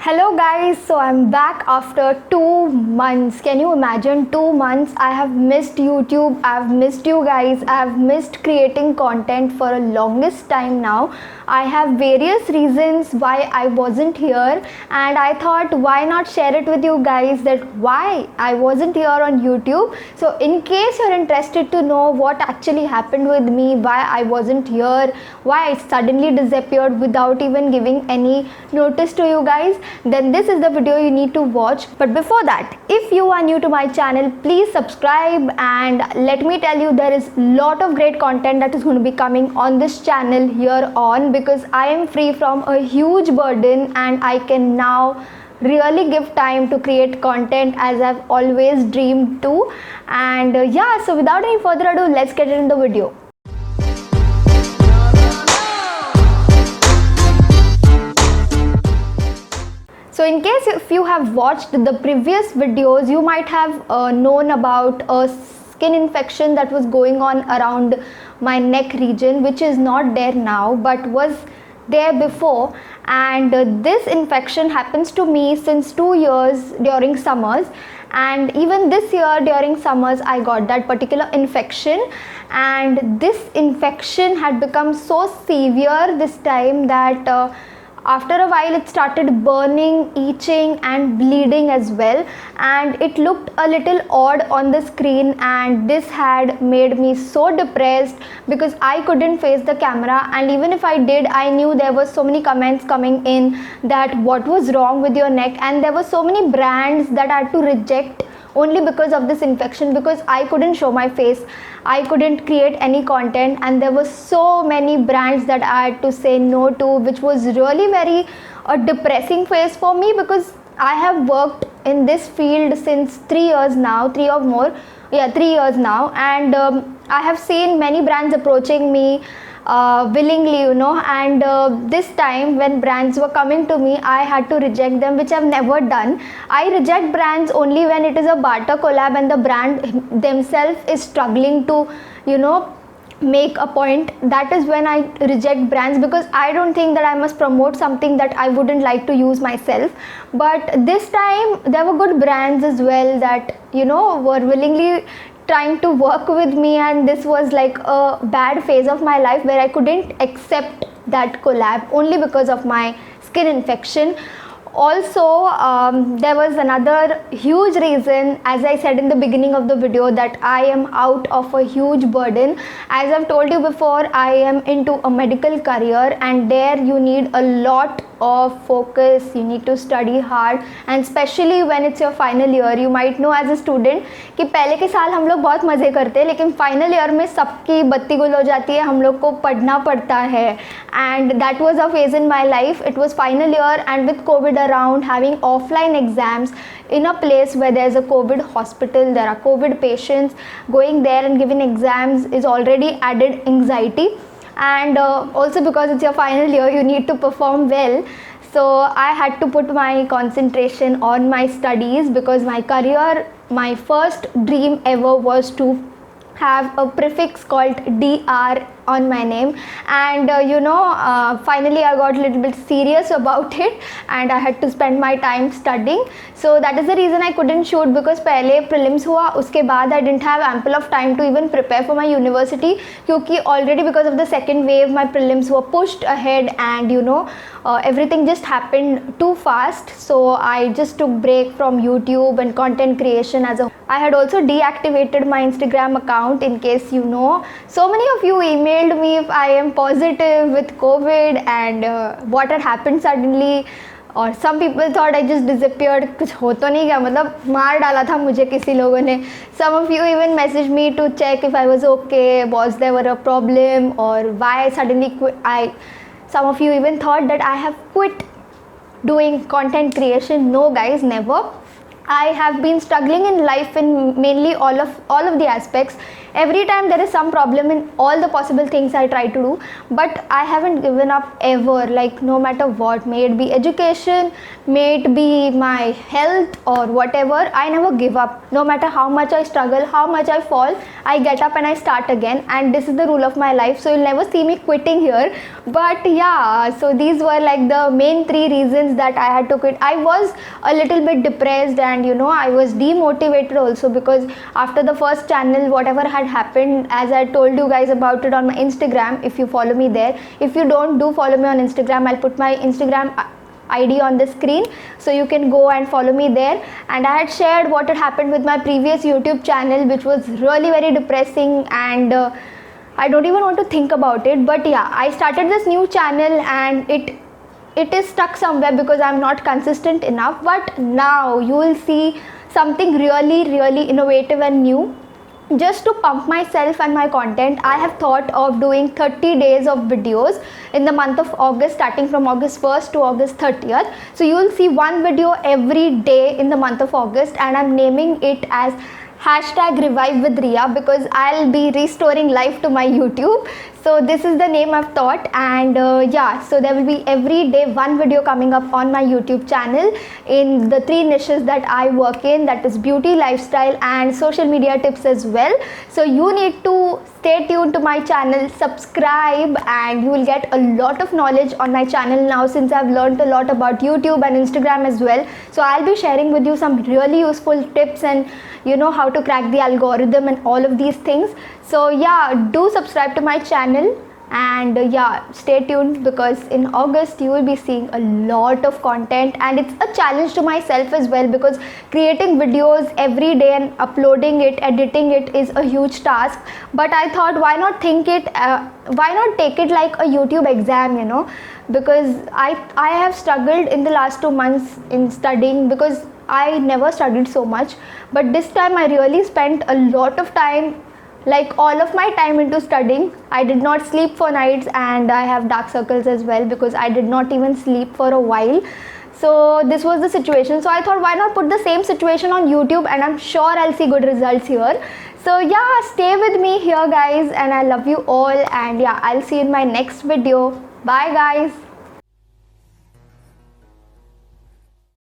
Hello guys, so I'm back after 2 months. Can you imagine 2 months? I have missed YouTube, I've missed you guys, I've missed creating content for a longest time now. I have various reasons why I wasn't here, and I thought why not share it with you guys that why I wasn't here on YouTube. So in case you're interested to know what actually happened with me, why I wasn't here, why I suddenly disappeared without even giving any notice to you guys, then this is the video you need to watch. But before that, if you are new to my channel, please subscribe, and let me tell you, there is lot of great content that is going to be coming on this channel here on, because I am free from a huge burden and I can now really give time to create content as I've always dreamed to. And yeah, so without any further ado, let's get into the video. So in case if you have watched the previous videos, you might have known about a skin infection that was going on around my neck region, which is not there now but was there before. And this infection happens to me since 2 years during summers, and even this year during summers I got that particular infection. And this infection had become so severe this time that after a while it started burning, itching and bleeding as well, and it looked a little odd on the screen, and this had made me so depressed because I couldn't face the camera. And even if I did, I knew there were so many comments coming in that what was wrong with your neck, and there were so many brands that I had to reject only because of this infection, because I couldn't show my face, I couldn't create any content, and there were so many brands that I had to say no to, which was really very depressing phase for me, because I have worked in this field since 3 years now, 3 or more, 3 years now, and I have seen many brands approaching me willingly, and this time when brands were coming to me, I had to reject them, which I've never done. I reject brands only when it is a barter collab and the brand themselves is struggling to make a point. That is when I reject brands, because I don't think that I must promote something that I wouldn't like to use myself. But this time there were good brands as well that were willingly trying to work with me, and this was like a bad phase of my life where I couldn't accept that collab only because of my skin infection. Also, there was another huge reason, as I said in the beginning of the video, that I am out of a huge burden. As I've told you before, I am into a medical career, and there you need a lot of focus, you need to study hard, and especially when it's your final year. You might know as a student कि पहले के साल हम लोग बहुत मज़े करते हैं, लेकिन फाइनल ईयर में सबकी बत्ती गुल हो जाती है, हम लोग को पढ़ना पड़ता है. And that was a phase in my life. It was final year, and with COVID around, having offline exams in a place where there's a COVID hospital, there are COVID patients, going there and giving exams is already added anxiety. And also because it's your final year, you need to perform well. So I had to put my concentration on my studies, because my career, my first dream ever was to have a prefix called DR on my name. And finally I got a little bit serious about it, and I had to spend my time studying. So that is the reason I couldn't shoot, because पहले prelims हुआ, उसके बाद I didn't have ample of time to even prepare for my university, क्योंकि already because of the second wave my prelims were pushed ahead, and everything just happened too fast. So I just took break from YouTube and content creation as a. I had also deactivated my Instagram account, in case you know. So many of you emailed me if I am positive with COVID, and what had happened suddenly. और some people thought I just disappeared. कुछ हो तो नहीं गया, मतलब मार डाला था मुझे किसी लोगों ने. Some of you even messaged me to check if I was okay, was there were a problem, or why I suddenly quit. Some of you even thought that I have quit doing content creation. No guys, never. I have been struggling in life in mainly all of the aspects. every time there is some problem in all the possible things I try to do, but I haven't given up ever, like no matter what, may it be education, may it be my health or whatever, I never give up. No matter how much I struggle, how much I fall, I get up and I start again, and this is the rule of my life. So you'll never see me quitting here. But yeah, so these were like the main 3 reasons that I had to quit. I was a little bit depressed, and I was demotivated also, because after the first channel, whatever had happened, as I told you guys about it on my Instagram, if you follow me there. If you don't, do follow me on Instagram. I'll put my Instagram ID on the screen, so you can go and follow me there. And I had shared what had happened with my previous YouTube channel, which was really very depressing, and I don't even want to think about it. But yeah, I started this new channel, and it is stuck somewhere because I'm not consistent enough. But now you will see something really innovative and new. Just to pump myself and my content, I have thought of doing 30 days of videos in the month of August, starting from August 1st to August 30th. So you will see one video every day in the month of August, and I'm naming it as #revive with Riya, because I'll be restoring life to my YouTube. So this is the name I've thought, and yeah, so there will be every day one video coming up on my YouTube channel in the 3 niches that I work in, that is beauty, lifestyle and social media tips as well. So you need to stay tuned to my channel, subscribe, and you will get a lot of knowledge on my channel now, since I've learned a lot about YouTube and Instagram as well. So I'll be sharing with you some really useful tips, and how to crack the algorithm and all of these things. So yeah, do subscribe to my channel, and yeah, stay tuned, because in August you will be seeing a lot of content, and it's a challenge to myself as well, because creating videos every day and uploading it, editing it is a huge task. But I thought, why not take it like a YouTube exam, because I have struggled in the last 2 months in studying, because I never studied so much, but this time I really spent a lot of time, like all of my time, into studying. I did not sleep for nights, and I have dark circles as well, because I did not even sleep for a while. So this was the situation. So I thought, why not put the same situation on YouTube, and I'm sure I'll see good results here. So yeah, stay with me here guys, and I love you all, and yeah, I'll see you in my next video. Bye guys.